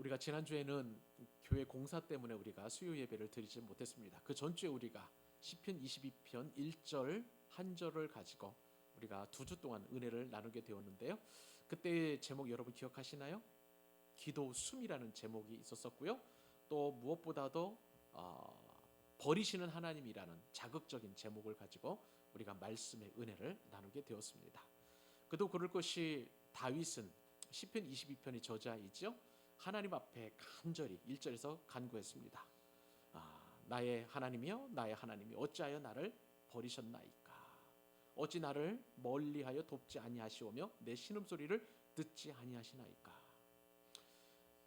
우리가 지난주에는 교회 공사 때문에 우리가 수요 예배를 드리지 못했습니다. 그 전주에 우리가 시편 22편 1절 한 절을 가지고 우리가 2주 동안 은혜를 나누게 되었는데요. 그때의 제목 여러분 기억하시나요? 기도 숨이라는 제목이 있었었고요. 또 무엇보다도 버리시는 하나님이라는 자극적인 제목을 가지고 우리가 말씀의 은혜를 나누게 되었습니다. 그도 그럴 것이 다윗은 시편 22편의 저자이죠. 하나님 앞에 간절히 1절에서 간구했습니다. 나의 하나님이여 나의 하나님이 어찌하여 나를 버리셨나이까. 어찌 나를 멀리하여 돕지 아니하시오며 내 신음소리를 듣지 아니하시나이까.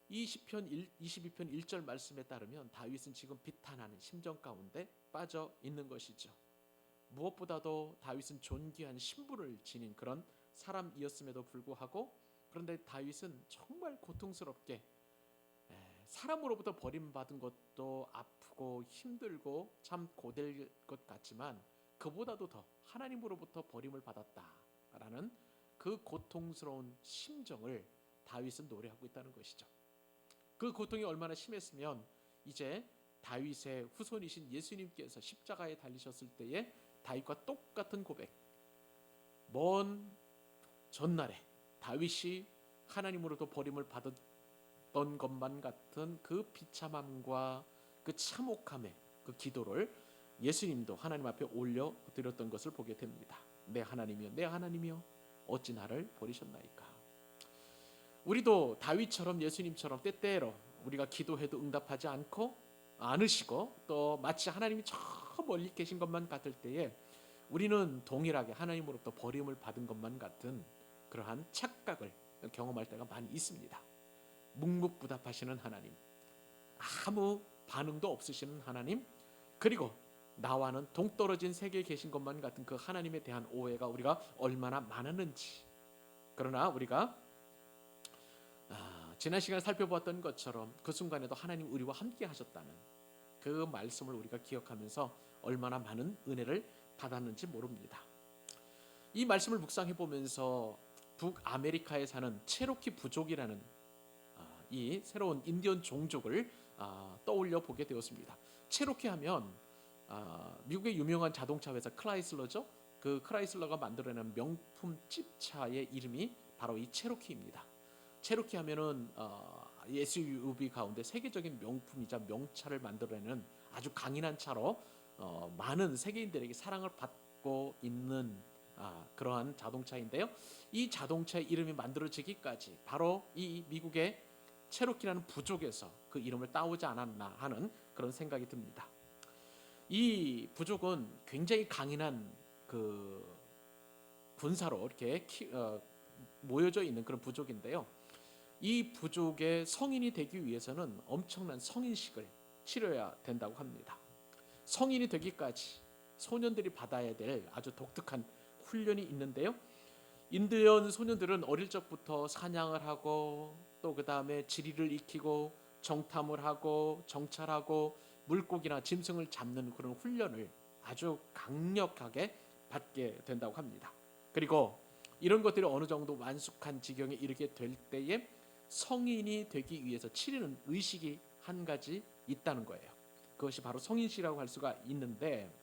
이 시편 22편 1절 말씀에 따르면 다윗은 지금 비탄하는 심정 가운데 빠져 있는 것이죠. 무엇보다도 다윗은 존귀한 신분을 지닌 그런 사람이었음에도 불구하고, 그런데 다윗은 정말 고통스럽게 사람으로부터 버림받은 것도 아프고 힘들고 참 고될 것 같지만 그보다도 더 하나님으로부터 버림을 받았다라는 그 고통스러운 심정을 다윗은 노래하고 있다는 것이죠. 그 고통이 얼마나 심했으면 이제 다윗의 후손이신 예수님께서 십자가에 달리셨을 때에 다윗과 똑같은 고백, 먼 전날에 다윗이 하나님으로부터 버림을 받았던 것만 같은 그 비참함과 그 참혹함의 그 기도를 예수님도 하나님 앞에 올려드렸던 것을 보게 됩니다. 내 하나님이여 내 하나님이여 어찌 나를 버리셨나이까. 우리도 다윗처럼 예수님처럼 때때로 우리가 기도해도 응답하지 않으시고 또 마치 하나님이 저 멀리 계신 것만 같을 때에 우리는 동일하게 하나님으로부터 버림을 받은 것만 같은 그러한 착각을 경험할 때가 많이 있습니다. 묵묵부답하시는 하나님, 아무 반응도 없으시는 하나님, 그리고 나와는 동떨어진 세계에 계신 것만 같은 그 하나님에 대한 오해가 우리가 얼마나 많았는지. 그러나 우리가 지난 시간에 살펴보았던 것처럼 그 순간에도 하나님 우리와 함께 하셨다는 그 말씀을 우리가 기억하면서 얼마나 많은 은혜를 받았는지 모릅니다. 이 말씀을 묵상해 보면서 북아메리카에 사는 체로키 부족이라는 이 새로운 인디언 종족을 떠올려 보게 되었습니다. 체로키 하면 미국의 유명한 자동차 회사 크라이슬러죠. 그 크라이슬러가 만들어낸 명품 찝차의 이름이 바로 이 체로키입니다. 체로키 하면은 SUV 가운데 세계적인 명품이자 명차를 만들어내는 아주 강인한 차로 많은 세계인들에게 사랑을 받고 있는 그러한 자동차인데요. 이 자동차의 이름이 만들어지기까지 바로 이 미국의 체로키라는 부족에서 그 이름을 따오지 않았나 하는 그런 생각이 듭니다. 이 부족은 굉장히 강인한 그 군사로 이렇게 모여져 있는 그런 부족인데요. 이 부족의 성인이 되기 위해서는 엄청난 성인식을 치러야 된다고 합니다. 성인이 되기까지 소년들이 받아야 될 아주 독특한 훈련이 있는데요. 인디언 소년들은 어릴 적부터 사냥을 하고 또 그 다음에 지리를 익히고 정탐을 하고 정찰하고 물고기나 짐승을 잡는 그런 훈련을 아주 강력하게 받게 된다고 합니다. 그리고 이런 것들이 어느 정도 완숙한 지경에 이르게 될 때에 성인이 되기 위해서 치르는 의식이 한 가지 있다는 거예요. 그것이 바로 성인식이라고 할 수가 있는데,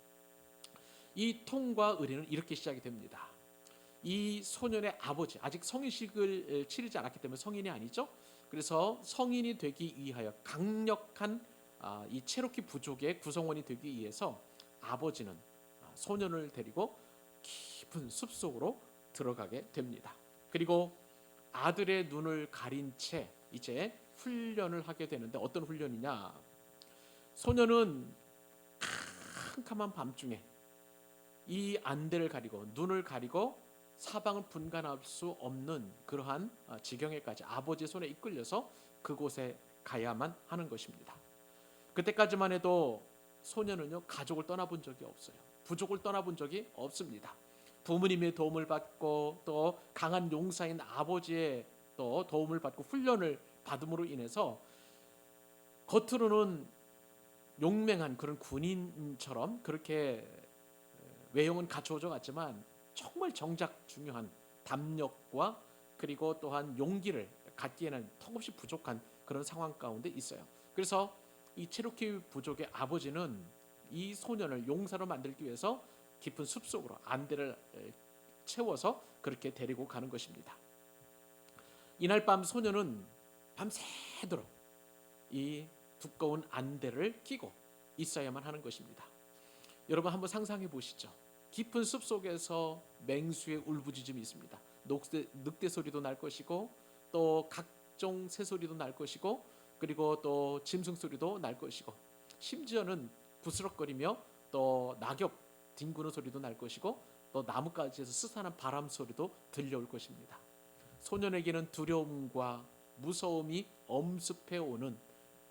이 통과 의례는 이렇게 시작이 됩니다. 이 소년의 아버지, 아직 성인식을 치르지 않았기 때문에 성인이 아니죠. 그래서 성인이 되기 위하여 강력한 이 체로키 부족의 구성원이 되기 위해서 아버지는 소년을 데리고 깊은 숲속으로 들어가게 됩니다. 그리고 아들의 눈을 가린 채 이제 훈련을 하게 되는데, 어떤 훈련이냐? 소년은 캄캄한 밤중에 이 안대를 가리고 눈을 가리고 사방을 분간할 수 없는 그러한 지경에까지 아버지의 손에 이끌려서 그곳에 가야만 하는 것입니다. 그때까지만 해도 소년은요, 가족을 떠나본 적이 없어요. 부족을 떠나본 적이 없습니다. 부모님의 도움을 받고 또 강한 용사인 아버지의 또 도움을 받고 훈련을 받음으로 인해서 겉으로는 용맹한 그런 군인처럼 그렇게 외형은 갖추어져 갔지만 정말 정작 중요한 담력과 그리고 또한 용기를 갖기에는 턱없이 부족한 그런 상황 가운데 있어요. 그래서 이 체로키 부족의 아버지는 이 소년을 용사로 만들기 위해서 깊은 숲속으로 안대를 채워서 그렇게 데리고 가는 것입니다. 이날 밤 소년은 밤새도록 이 두꺼운 안대를 끼고 있어야만 하는 것입니다. 여러분 한번 상상해 보시죠. 깊은 숲속에서 맹수의 울부짖음이 있습니다. 늑대 소리도 날 것이고 또 각종 새소리도 날 것이고 그리고 또 짐승 소리도 날 것이고 심지어는 부스럭거리며 또 낙엽 뒹구는 소리도 날 것이고 또 나뭇가지에서 스산한 바람 소리도 들려올 것입니다. 소년에게는 두려움과 무서움이 엄습해 오는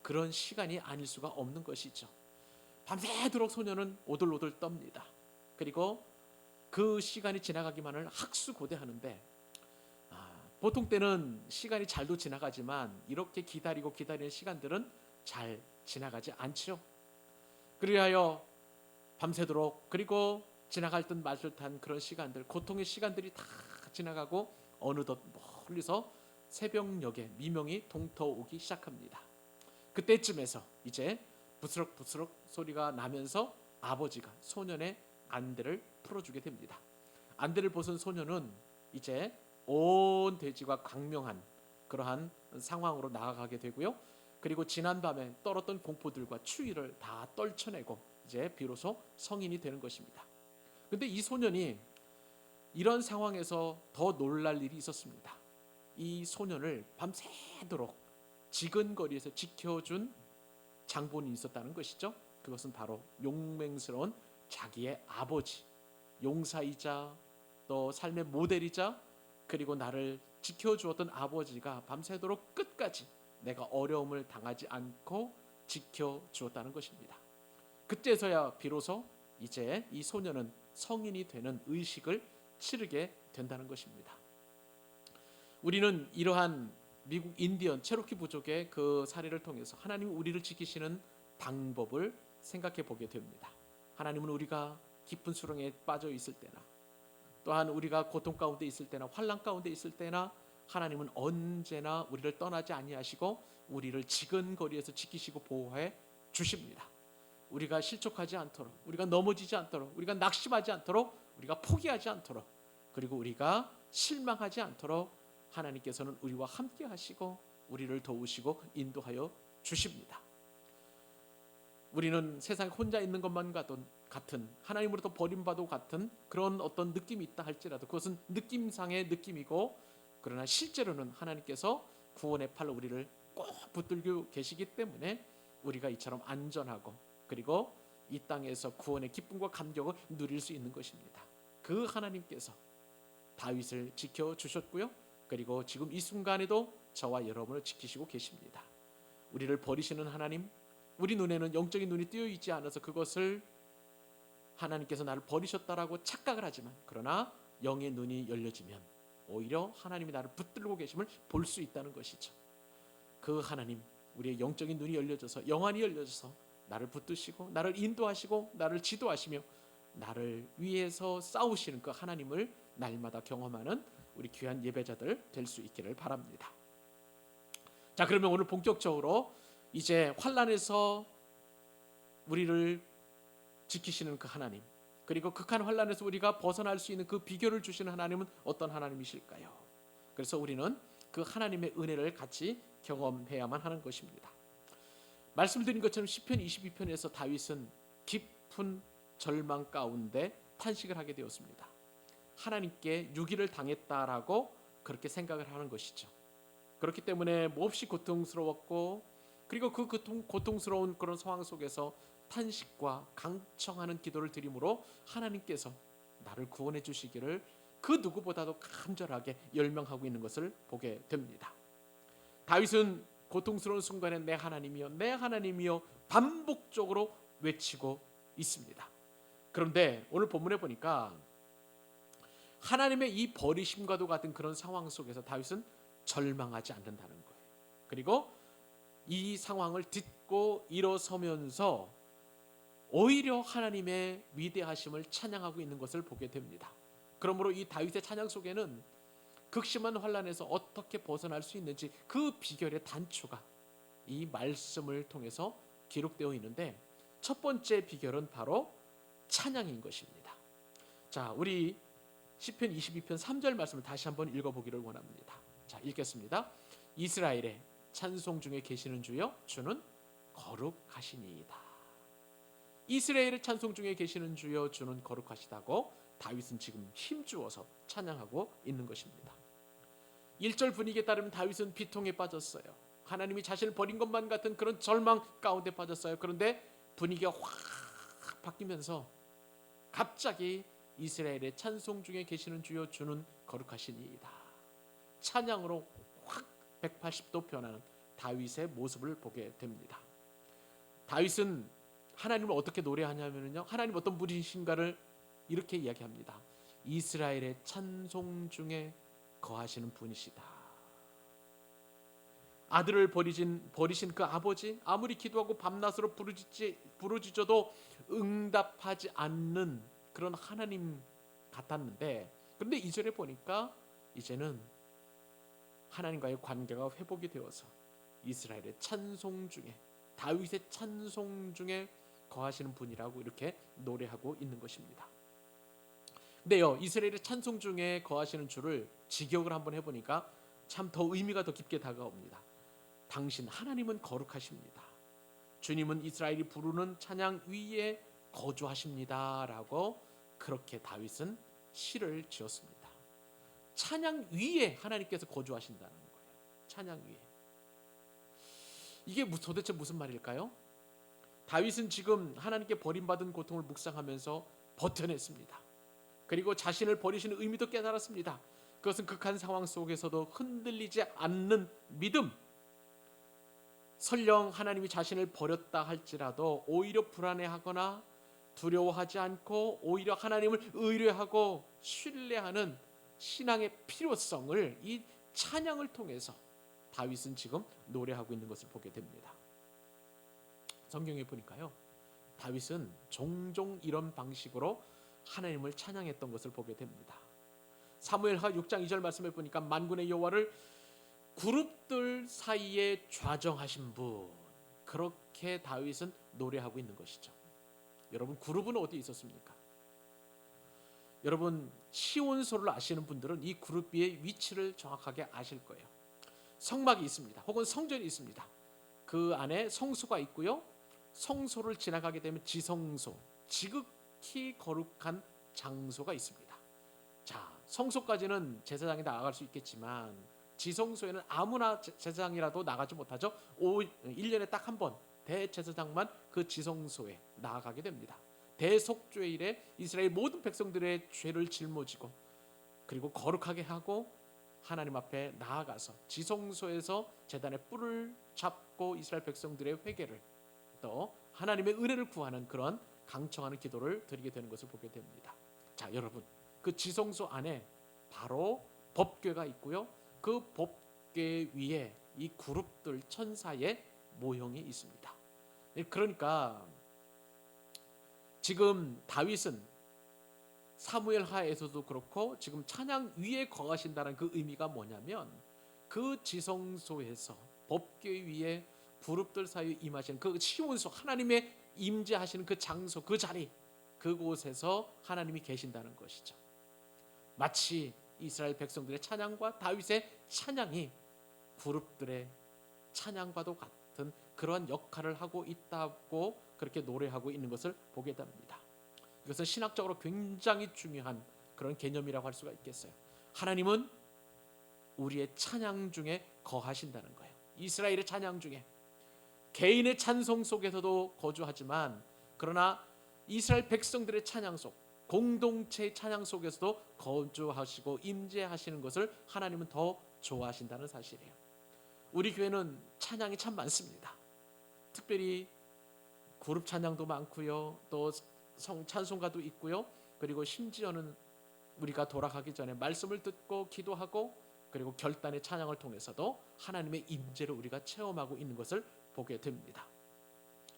그런 시간이 아닐 수가 없는 것이죠. 밤새도록 소년은 오들오들 떱니다. 그리고 그 시간이 지나가기만을 학수고대하는데 보통 때는 시간이 잘도 지나가지만 이렇게 기다리는 시간들은 잘 지나가지 않죠. 그리하여 밤새도록 그리고 지나갈 듯 말 듯한 그런 시간들, 고통의 시간들이 다 지나가고 어느덧 멀리서 새벽녘에 미명이 동터오기 시작합니다. 그때쯤에서 이제 부스럭부스럭 소리가 나면서 아버지가 소년의 안대를 풀어주게 됩니다. 안대를 벗은 소년은 이제 온 대지가 광명한 그러한 상황으로 나아가게 되고요. 그리고 지난밤에 떨었던 공포들과 추위를 다 떨쳐내고 이제 비로소 성인이 되는 것입니다. 근데 이 소년이 이런 상황에서 더 놀랄 일이 있었습니다. 이 소년을 밤새도록 지근거리에서 지켜준 장본인이 있었다는 것이죠. 그것은 바로 용맹스러운 자기의 아버지, 용사이자 또 삶의 모델이자 그리고 나를 지켜주었던 아버지가 밤새도록 끝까지 내가 어려움을 당하지 않고 지켜주었다는 것입니다. 그때서야 비로소 이제 이 소년은 성인이 되는 의식을 치르게 된다는 것입니다. 우리는 이러한 미국 인디언 체로키 부족의 그 사례를 통해서 하나님이 우리를 지키시는 방법을 생각해 보게 됩니다. 하나님은 우리가 깊은 수렁에 빠져 있을 때나 또한 우리가 고통 가운데 있을 때나 환난 가운데 있을 때나 하나님은 언제나 우리를 떠나지 아니하시고 우리를 지근거리에서 지키시고 보호해 주십니다. 우리가 실족하지 않도록, 우리가 넘어지지 않도록, 우리가 낙심하지 않도록, 우리가 포기하지 않도록, 그리고 우리가 실망하지 않도록 하나님께서는 우리와 함께 하시고 우리를 도우시고 인도하여 주십니다. 우리는 세상에 혼자 있는 것만 같은 하나님으로부터 버림받고 같은 그런 어떤 느낌이 있다 할지라도 그것은 느낌상의 느낌이고 그러나 실제로는 하나님께서 구원의 팔로 우리를 꼭 붙들고 계시기 때문에 우리가 이처럼 안전하고 그리고 이 땅에서 구원의 기쁨과 감격을 누릴 수 있는 것입니다. 그 하나님께서 다윗을 지켜주셨고요. 그리고 지금 이 순간에도 저와 여러분을 지키시고 계십니다. 우리를 버리시는 하나님, 우리 눈에는 영적인 눈이 뜨여 있지 않아서 그것을 하나님께서 나를 버리셨다라고 착각을 하지만 그러나 영의 눈이 열려지면 오히려 하나님이 나를 붙들고 계심을 볼 수 있다는 것이죠. 그 하나님, 우리의 영적인 눈이 열려져서 영안이 열려져서 나를 붙드시고 나를 인도하시고 나를 지도하시며 나를 위해서 싸우시는 그 하나님을 날마다 경험하는 우리 귀한 예배자들 될 수 있기를 바랍니다. 자, 그러면 오늘 본격적으로 이제 환난에서 우리를 지키시는 그 하나님, 그리고 극한 환난에서 우리가 벗어날 수 있는 그 비결을 주시는 하나님은 어떤 하나님이실까요? 그래서 우리는 그 하나님의 은혜를 같이 경험해야만 하는 것입니다. 말씀드린 것처럼 시편 22편에서 다윗은 깊은 절망 가운데 탄식을 하게 되었습니다. 하나님께 유기를 당했다라고 그렇게 생각을 하는 것이죠. 그렇기 때문에 몹시 고통스러웠고 그리고 그 고통스러운 그런 상황 속에서 탄식과 강청하는 기도를 드림으로 하나님께서 나를 구원해 주시기를 그 누구보다도 간절하게 열망하고 있는 것을 보게 됩니다. 다윗은 고통스러운 순간에 내 하나님이여 내 하나님이여 반복적으로 외치고 있습니다. 그런데 오늘 본문에 보니까 하나님의 이 버리심과도 같은 그런 상황 속에서 다윗은 절망하지 않는다는 거예요. 그리고 이 상황을 딛고 일어서면서 오히려 하나님의 위대하심을 찬양하고 있는 것을 보게 됩니다. 그러므로 이 다윗의 찬양 속에는 극심한 환난에서 어떻게 벗어날 수 있는지 그 비결의 단초가 이 말씀을 통해서 기록되어 있는데, 첫 번째 비결은 바로 찬양인 것입니다. 자, 우리 시편 22편 3절 말씀을 다시 한번 읽어보기를 원합니다. 자, 읽겠습니다. 이스라엘의 찬송 중에 계시는 주여, 주는 거룩하시니이다. 이스라엘의 찬송 중에 계시는 주여, 주는 거룩하시다고 다윗은 지금 힘주어서 찬양하고 있는 것입니다. 1절 분위기에 따르면 다윗은 비통에 빠졌어요. 하나님이 자신을 버린 것만 같은 그런 절망 가운데 빠졌어요. 그런데 분위기가 확 바뀌면서 갑자기 이스라엘의 찬송 중에 계시는 주여, 주는 거룩하시니이다, 찬양으로 확 180도 변하는 다윗의 모습을 보게 됩니다. 다윗은 하나님을 어떻게 노래하냐면요, 하나님 어떤 분이신가를 이렇게 이야기합니다. 이스라엘의 찬송 중에 거하시는 분이시다. 아들을 버리신 그 아버지, 아무리 기도하고 밤낮으로 부르짖어도 응답하지 않는 그런 하나님 같았는데, 그런데 2절에 보니까 이제는 하나님과의 관계가 회복이 되어서 이스라엘의 찬송 중에, 다윗의 찬송 중에 거하시는 분이라고 이렇게 노래하고 있는 것입니다. 근데요, 이스라엘의 찬송 중에 거하시는 주를 직역을 한번 해보니까 참 더 의미가 더 깊게 다가옵니다. 당신 하나님은 거룩하십니다. 주님은 이스라엘이 부르는 찬양 위에 거주하십니다 라고 그렇게 다윗은 시를 지었습니다. 찬양 위에 하나님께서 거주하신다는 거예요. 찬양 위에. 이게 도대체 무슨 말일까요? 다윗은 지금 하나님께 버림받은 고통을 묵상하면서 버텨냈습니다. 그리고 자신을 버리시는 의미도 깨달았습니다. 그것은 극한 상황 속에서도 흔들리지 않는 믿음, 설령 하나님이 자신을 버렸다 할지라도 오히려 불안해하거나 두려워하지 않고 오히려 하나님을 의뢰하고 신뢰하는 신앙의 필요성을 이 찬양을 통해서 다윗은 지금 노래하고 있는 것을 보게 됩니다. 성경에 보니까요, 다윗은 종종 이런 방식으로 하나님을 찬양했던 것을 보게 됩니다. 사무엘하 6장 2절 말씀에 보니까 만군의 여호와를 그룹들 사이에 좌정하신 분, 그렇게 다윗은 노래하고 있는 것이죠. 여러분, 그룹은 어디 있었습니까? 여러분, 시온소를 아시는 분들은 이 그룹의 위치를 정확하게 아실 거예요. 성막이 있습니다. 혹은 성전이 있습니다. 그 안에 성소가 있고요, 성소를 지나가게 되면 지성소, 지극히 거룩한 장소가 있습니다. 자, 성소까지는 제사장이 나아갈 수 있겠지만 지성소에는 아무나 제사장이라도 나가지 못하죠. 1년에 딱 한 번 대제사장만 그 지성소에 나아가게 됩니다. 대속죄일에 이스라엘 모든 백성들의 죄를 짊어지고 그리고 거룩하게 하고 하나님 앞에 나아가서 지성소에서 제단의 뿔을 잡고 이스라엘 백성들의 회개를, 또 하나님의 은혜를 구하는 그런 강청하는 기도를 드리게 되는 것을 보게 됩니다. 자, 여러분, 그 지성소 안에 바로 법궤가 있고요, 그 법궤 위에 이 그룹들 천사의 모형이 있습니다. 그러니까 지금 다윗은 사무엘하에서도 그렇고 지금 찬양 위에 거하신다는 그 의미가 뭐냐면, 그 지성소에서 법궤 위에 그룹들 사이에 임하시는 그 시온소, 하나님의 임재하시는 그 장소, 그 자리, 그곳에서 하나님이 계신다는 것이죠. 마치 이스라엘 백성들의 찬양과 다윗의 찬양이 그룹들의 찬양과도 같은 그러한 역할을 하고 있다고 그렇게 노래하고 있는 것을 보게 됩니다. 이것은 신학적으로 굉장히 중요한 그런 개념이라고 할 수가 있겠어요. 하나님은 우리의 찬양 중에 거하신다는 거예요. 이스라엘의 찬양 중에, 개인의 찬송 속에서도 거주하지만 그러나 이스라엘 백성들의 찬양 속, 공동체의 찬양 속에서도 거주하시고 임재하시는 것을 하나님은 더 좋아하신다는 사실이에요. 우리 교회는 찬양이 참 많습니다. 특별히 그룹 찬양도 많고요, 또 찬송가도 있고요, 그리고 심지어는 우리가 돌아가기 전에 말씀을 듣고 기도하고 그리고 결단의 찬양을 통해서도 하나님의 임재를 우리가 체험하고 있는 것을 보게 됩니다.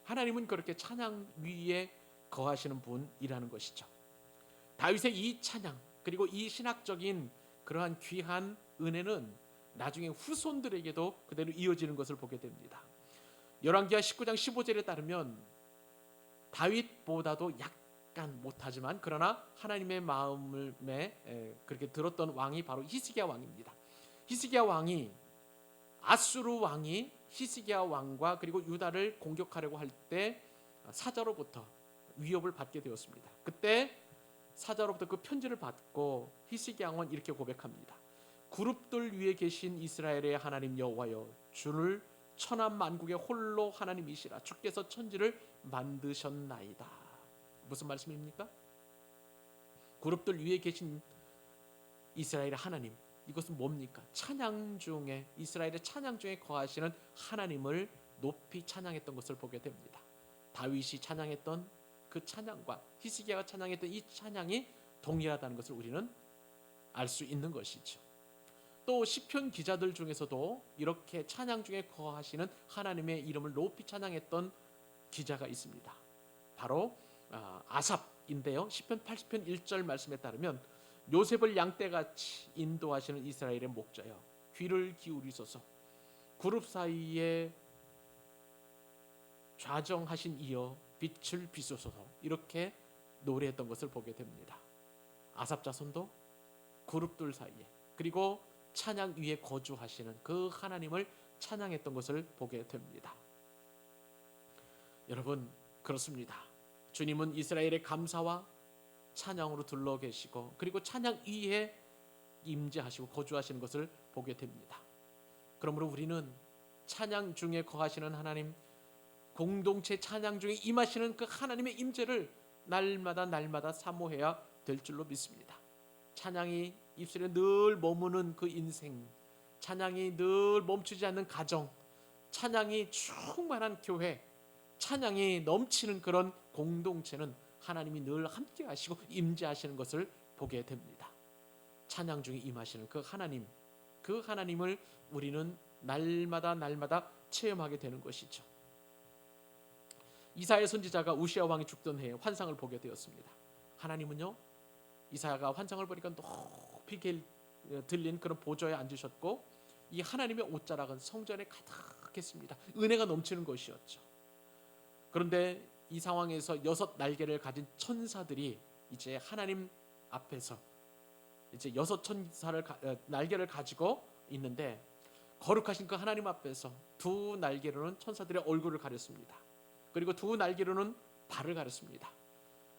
하나님은 그렇게 찬양 위에 거하시는 분이라는 것이죠. 다윗의 이 찬양, 그리고 이 신학적인 그러한 귀한 은혜는 나중에 후손들에게도 그대로 이어지는 것을 보게 됩니다. 열왕기하 19장 15절에 따르면 다윗보다도 약간 못하지만 그러나 하나님의 마음을 그렇게 들었던 왕이 바로 히스기야 왕입니다. 히스기야 왕이 아수르 왕이 히스기야 왕과 그리고 유다를 공격하려고 할 때 사자로부터 위협을 받게 되었습니다. 그때 사자로부터 그 편지를 받고 히스기야 왕은 이렇게 고백합니다. 그룹들 위에 계신 이스라엘의 하나님 여호와여, 주를 천한 만국의 홀로 하나님이시라. 주께서 천지를 만드셨나이다. 무슨 말씀입니까? 그룹들 위에 계신 이스라엘의 하나님, 이것은 뭡니까? 찬양 중에, 이스라엘의 찬양 중에 거하시는 하나님을 높이 찬양했던 것을 보게 됩니다. 다윗이 찬양했던 그 찬양과 히스기야가 찬양했던 이 찬양이 동일하다는 것을 우리는 알 수 있는 것이죠. 또 시편 기자들 중에서도 이렇게 찬양 중에 거하시는 하나님의 이름을 높이 찬양했던 기자가 있습니다. 바로 아삽인데요. 시편 80편 1절 말씀에 따르면 요셉을 양떼같이 인도하시는 이스라엘의 목자여, 귀를 기울이소서. 그룹 사이에 좌정하신 이여, 빛을 비추소서. 이렇게 노래했던 것을 보게 됩니다. 아삽 자손도 그룹들 사이에, 그리고 찬양 위에 거주하시는 그 하나님을 찬양했던 것을 보게 됩니다. 여러분, 그렇습니다. 주님은 이스라엘의 감사와 찬양으로 둘러 계시고 그리고 찬양 위에 임재하시고 거주하시는 것을 보게 됩니다. 그러므로 우리는 찬양 중에 거하시는 하나님, 공동체 찬양 중에 임하시는 그 하나님의 임재를 날마다 사모해야 될 줄로 믿습니다. 찬양이 입술에 늘 머무는 그 인생, 찬양이 늘 멈추지 않는 가정, 찬양이 충만한 교회, 찬양이 넘치는 그런 공동체는 하나님이 늘 함께 하시고 임재하시는 것을 보게 됩니다. 찬양 중에 임하시는 그 하나님, 그 하나님을 우리는 날마다 체험하게 되는 것이죠. 이사야 선지자가 우시야 왕이 죽던 해에 환상을 보게 되었습니다. 하나님은요, 이사야가 환상을 보니까 높이 들린 그런 보좌에 앉으셨고 이 하나님의 옷자락은 성전에 가득했습니다. 은혜가 넘치는 것이었죠. 그런데 이 상황에서 6 날개를 가진 천사들이 이제 하나님 앞에서 이제 6 천사를 날개를 가지고 있는데, 거룩하신 그 하나님 앞에서 2 날개로는 천사들의 얼굴을 가렸습니다. 그리고 2 날개로는 발을 가렸습니다.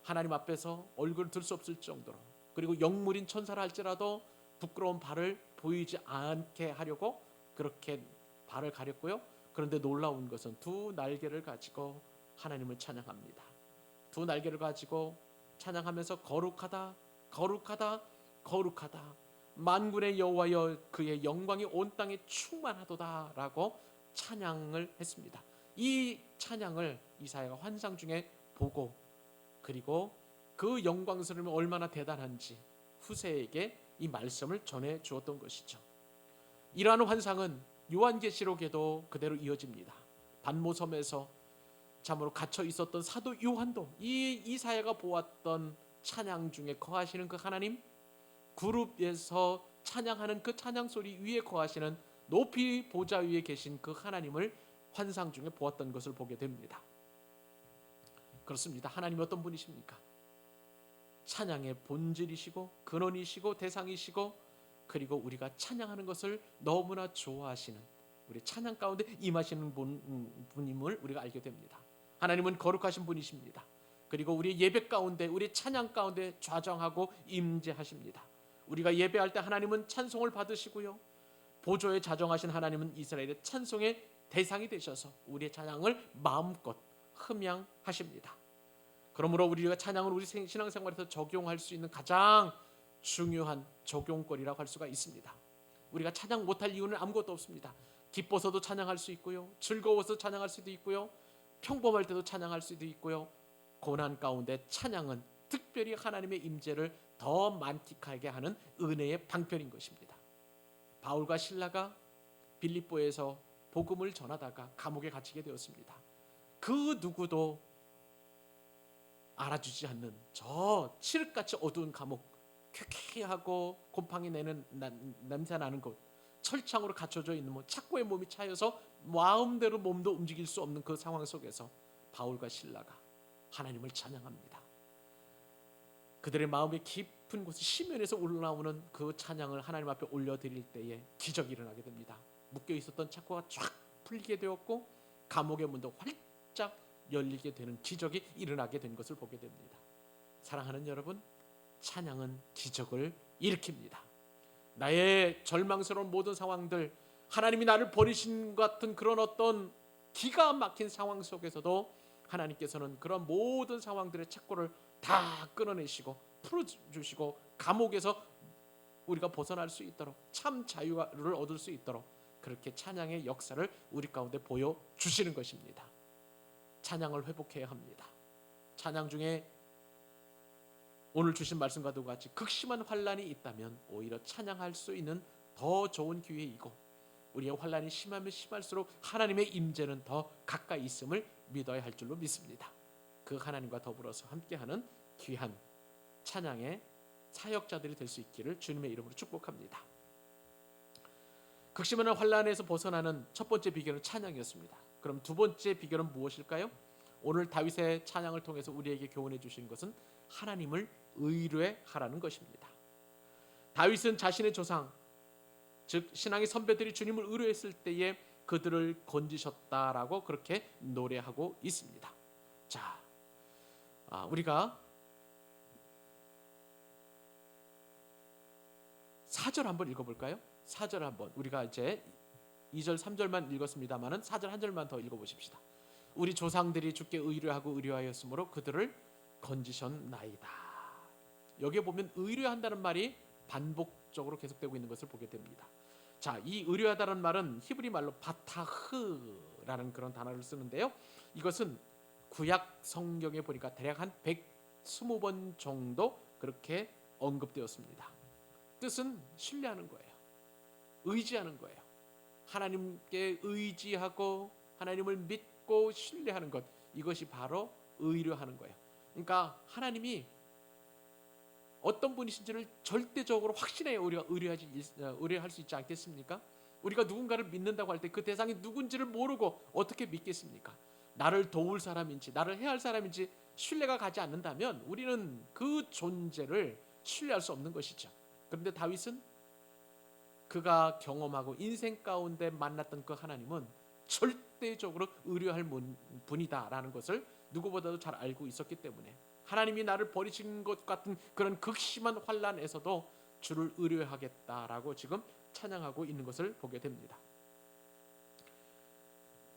하나님 앞에서 얼굴을 들 수 없을 정도로, 그리고 영물인 천사라 할지라도 부끄러운 발을 보이지 않게 하려고 그렇게 발을 가렸고요. 그런데 놀라운 것은 2 날개를 가지고 하나님을 찬양합니다. 2 날개를 가지고 찬양하면서 거룩하다, 거룩하다, 거룩하다, 만군의 여호와여, 그의 영광이 온 땅에 충만하도다 라고 찬양을 했습니다. 이 찬양을 이사야가 환상 중에 보고, 그리고 그 영광스러움이 얼마나 대단한지 후세에게 이 말씀을 전해 주었던 것이죠. 이러한 환상은 요한계시록에도 그대로 이어집니다. 반모섬에서 참으로 갇혀 있었던 사도 요한도 이 이사야가 보았던 찬양 중에 거하시는 그 하나님, 그룹에서 찬양하는 그 찬양 소리 위에 거하시는 높이 보좌 위에 계신 그 하나님을 환상 중에 보았던 것을 보게 됩니다. 그렇습니다. 하나님이 어떤 분이십니까? 찬양의 본질이시고 근원이시고 대상이시고, 그리고 우리가 찬양하는 것을 너무나 좋아하시는, 우리 찬양 가운데 임하시는 분임을 우리가 알게 됩니다. 하나님은 거룩하신 분이십니다. 그리고 우리 예배 가운데, 우리 찬양 가운데 좌정하고 임재하십니다. 우리가 예배할 때 하나님은 찬송을 받으시고요, 보좌에 자정하신 하나님은 이스라엘의 찬송의 대상이 되셔서 우리의 찬양을 마음껏 흠양하십니다. 그러므로 우리가 찬양을 우리 신앙생활에서 적용할 수 있는 가장 중요한 적용거리라고 할 수가 있습니다. 우리가 찬양 못할 이유는 아무것도 없습니다. 기뻐서도 찬양할 수 있고요, 즐거워서 찬양할 수도 있고요, 평범할 때도 찬양할 수도 있고요, 고난 가운데 찬양은 특별히 하나님의 임재를 더 만끽하게 하는 은혜의 방편인 것입니다. 바울과 실라가 빌립보에서 복음을 전하다가 감옥에 갇히게 되었습니다. 그 누구도 알아주지 않는 저 칠흑같이 어두운 감옥, 쾌쾌하고 곰팡이 내는 냄새 나는 곳, 철창으로 갖춰져 있는 착고의 몸이 차여서 마음대로 몸도 움직일 수 없는 그 상황 속에서 바울과 실라가 하나님을 찬양합니다. 그들의 마음의 깊은 곳 시면에서 올라오는 그 찬양을 하나님 앞에 올려드릴 때에 기적이 일어나게 됩니다. 묶여 있었던 착고가 쫙 풀리게 되었고 감옥의 문도 활짝 열리게 되는 기적이 일어나게 된 것을 보게 됩니다. 사랑하는 여러분, 찬양은 기적을 일으킵니다. 나의 절망스러운 모든 상황들, 하나님이 나를 버리신 것 같은 그런 어떤 기가 막힌 상황 속에서도 하나님께서는 그런 모든 상황들의 착고를 다 끊어내시고 풀어주시고 감옥에서 우리가 벗어날 수 있도록 참 자유를 얻을 수 있도록 그렇게 찬양의 역사를 우리 가운데 보여주시는 것입니다. 찬양을 회복해야 합니다. 찬양 중에 오늘 주신 말씀과도 같이 극심한 환난이 있다면 오히려 찬양할 수 있는 더 좋은 기회이고 우리의 환난이 심하면 심할수록 하나님의 임재는 더 가까이 있음을 믿어야 할 줄로 믿습니다. 그 하나님과 더불어서 함께하는 귀한 찬양의 사역자들이 될 수 있기를 주님의 이름으로 축복합니다. 극심한 환난에서 벗어나는 첫 번째 비결은 찬양이었습니다. 그럼 두 번째 비결은 무엇일까요? 오늘 다윗의 찬양을 통해서 우리에게 교훈해 주신 것은 하나님을 의뢰하라는 것입니다. 다윗은 자신의 조상, 즉 신앙의 선배들이 주님을 의뢰했을 때에 그들을 건지셨다라고 그렇게 노래하고 있습니다. 자, 우리가 4절 한번 읽어볼까요? 4절 한번 우리가 이제 2절 3절만 읽었습니다만은 4절 한 절만 더 읽어보십시다. 우리 조상들이 주께 의뢰하고 의뢰하였으므로 그들을 건지셨나이다. 여기에 보면 의뢰한다는 말이 반복적으로 계속되고 있는 것을 보게 됩니다. 자, 이 의뢰하다는 말은 히브리 말로 바타흐라는 그런 단어를 쓰는데요. 이것은 구약 성경에 보니까 대략 한 120번 정도 그렇게 언급되었습니다. 뜻은 신뢰하는 거예요. 의지하는 거예요. 하나님께 의지하고 하나님을 믿고 신뢰하는 것, 이것이 바로 의뢰하는 거예요. 그러니까 하나님이 어떤 분이신지를 절대적으로 확신해야 우리가 의뢰할 수 있지 않겠습니까? 우리가 누군가를 믿는다고 할 때 그 대상이 누군지를 모르고 어떻게 믿겠습니까? 나를 도울 사람인지 나를 해할 사람인지 신뢰가 가지 않는다면 우리는 그 존재를 신뢰할 수 없는 것이죠. 그런데 다윗은 그가 경험하고 인생 가운데 만났던 그 하나님은 절대적으로 의뢰할 분이다라는 것을 누구보다도 잘 알고 있었기 때문에 하나님이 나를 버리신 것 같은 그런 극심한 환난에서도 주를 의뢰하겠다라고 지금 찬양하고 있는 것을 보게 됩니다.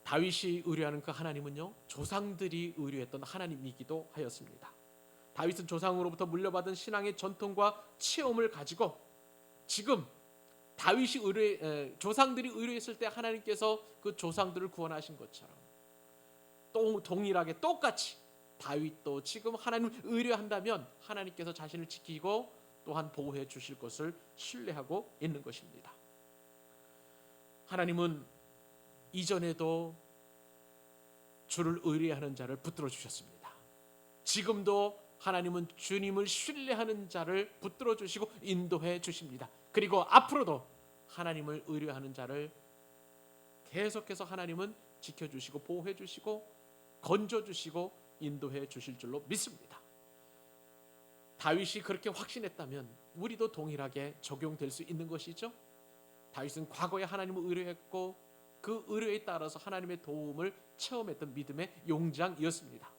다윗이 의뢰하는 그 하나님은요, 조상들이 의뢰했던 하나님이기도 하였습니다. 다윗은 조상으로부터 물려받은 신앙의 전통과 체험을 가지고 지금 다윗이 조상들이 의뢰했을 때 하나님께서 그 조상들을 구원하신 것처럼 또 동일하게 똑같이 다윗도 지금 하나님을 의뢰한다면 하나님께서 자신을 지키고 또한 보호해 주실 것을 신뢰하고 있는 것입니다. 하나님은 이전에도 주를 의뢰하는 자를 붙들어 주셨습니다. 지금도 하나님은 주님을 신뢰하는 자를 붙들어 주시고 인도해 주십니다. 그리고 앞으로도 하나님을 의뢰하는 자를 계속해서 하나님은 지켜주시고 보호해 주시고 건져 주시고 인도해 주실 줄로 믿습니다. 다윗이 그렇게 확신했다면 우리도 동일하게 적용될 수 있는 것이죠. 다윗은 과거에 하나님을 의뢰했고 그 의뢰에 따라서 하나님의 도움을 체험했던 믿음의 용장이었습니다.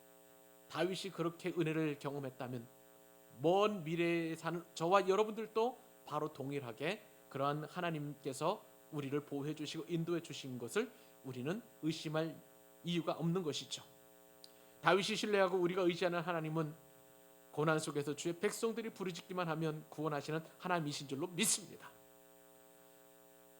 다윗이 그렇게 은혜를 경험했다면 먼 미래에 사는 저와 여러분들도 바로 동일하게 그러한 하나님께서 우리를 보호해 주시고 인도해 주신 것을 우리는 의심할 이유가 없는 것이죠. 다윗이 신뢰하고 우리가 의지하는 하나님은 고난 속에서 주의 백성들이 부르짖기만 하면 구원하시는 하나님이신 줄로 믿습니다.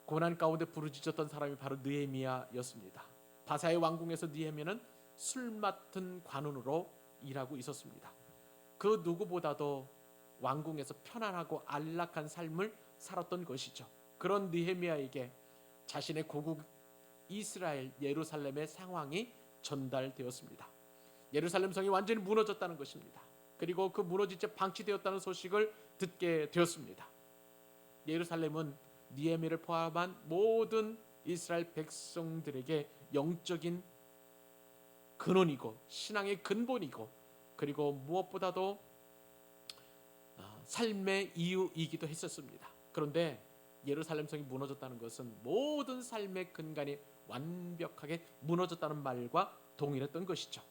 고난 가운데 부르짖었던 사람이 바로 느헤미야였습니다. 바사의 왕궁에서 느헤미야는 술 맡은 관원으로 일하고 있었습니다. 그 누구보다도 왕궁에서 편안하고 안락한 삶을 살았던 것이죠. 그런 느헤미야에게 자신의 고국 이스라엘 예루살렘의 상황이 전달되었습니다. 예루살렘 성이 완전히 무너졌다는 것입니다. 그리고 그 무너진 채 방치되었다는 소식을 듣게 되었습니다. 예루살렘은 느헤미야를 포함한 모든 이스라엘 백성들에게 영적인 근원이고 신앙의 근본이고, 그리고 무엇보다도 삶의 이유이기도 했었습니다. 그런데 예루살렘 성이 무너졌다는 것은 모든 삶의 근간이 완벽하게 무너졌다는 말과 동일했던 것이죠.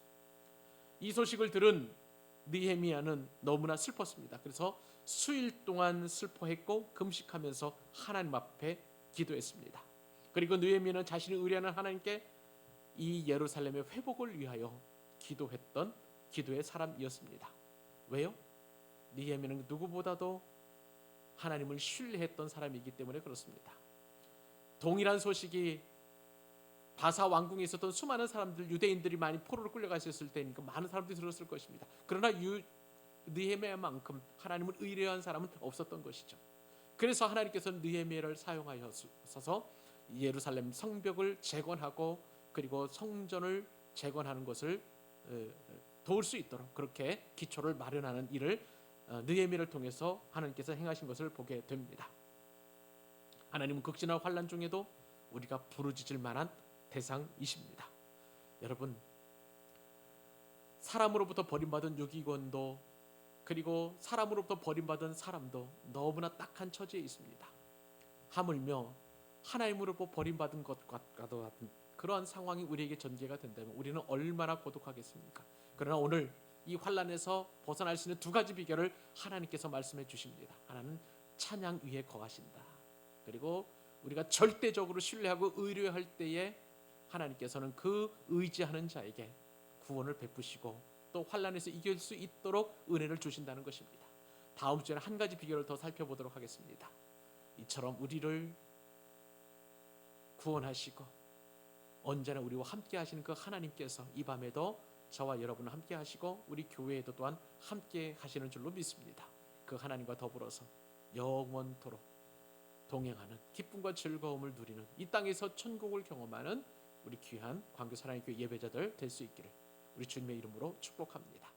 이 소식을 들은 느헤미야는 너무나 슬펐습니다. 그래서 수일 동안 슬퍼했고 금식하면서 하나님 앞에 기도했습니다. 그리고 느헤미야는 자신이 의뢰하는 하나님께 이 예루살렘의 회복을 위하여 기도했던 기도의 사람이었습니다. 왜요? 느헤미야는 누구보다도 하나님을 신뢰했던 사람이기 때문에 그렇습니다. 동일한 소식이 바사 왕궁에 있었던 수많은 사람들, 유대인들이 많이 포로로 끌려가셨을 때니까 많은 사람들이 들었을 것입니다. 그러나 느헤미야만큼 하나님을 의뢰한 사람은 없었던 것이죠. 그래서 하나님께서는 느헤미야를 사용하셔서 예루살렘 성벽을 재건하고 그리고 성전을 재건하는 것을 도울 수 있도록 그렇게 기초를 마련하는 일을 느헤미야를 통해서 하나님께서 행하신 것을 보게 됩니다. 하나님은 극진한 환난 중에도 우리가 부르짖을 만한 대상이십니다. 여러분, 사람으로부터 버림받은 유기견도 그리고 사람으로부터 버림받은 사람도 너무나 딱한 처지에 있습니다. 하물며 하나님으로부터 버림받은 것과도 같은 그러한 상황이 우리에게 전개가 된다면 우리는 얼마나 고독하겠습니까? 그러나 오늘 이 환난에서 벗어날 수 있는 두 가지 비결을 하나님께서 말씀해 주십니다. 하나는 찬양 위에 거하신다. 그리고 우리가 절대적으로 신뢰하고 의뢰할 때에 하나님께서는 그 의지하는 자에게 구원을 베푸시고 또 환난에서 이길 수 있도록 은혜를 주신다는 것입니다. 다음 주에는 한 가지 비결을 더 살펴보도록 하겠습니다. 이처럼 우리를 구원하시고 언제나 우리와 함께 하시는 그 하나님께서 이 밤에도 저와 여러분을 함께 하시고 우리 교회에도 또한 함께 하시는 줄로 믿습니다. 그 하나님과 더불어서 영원토록 동행하는 기쁨과 즐거움을 누리는 이 땅에서 천국을 경험하는 우리 귀한 광교 사랑의 교회 예배자들 될 수 있기를 우리 주님의 이름으로 축복합니다.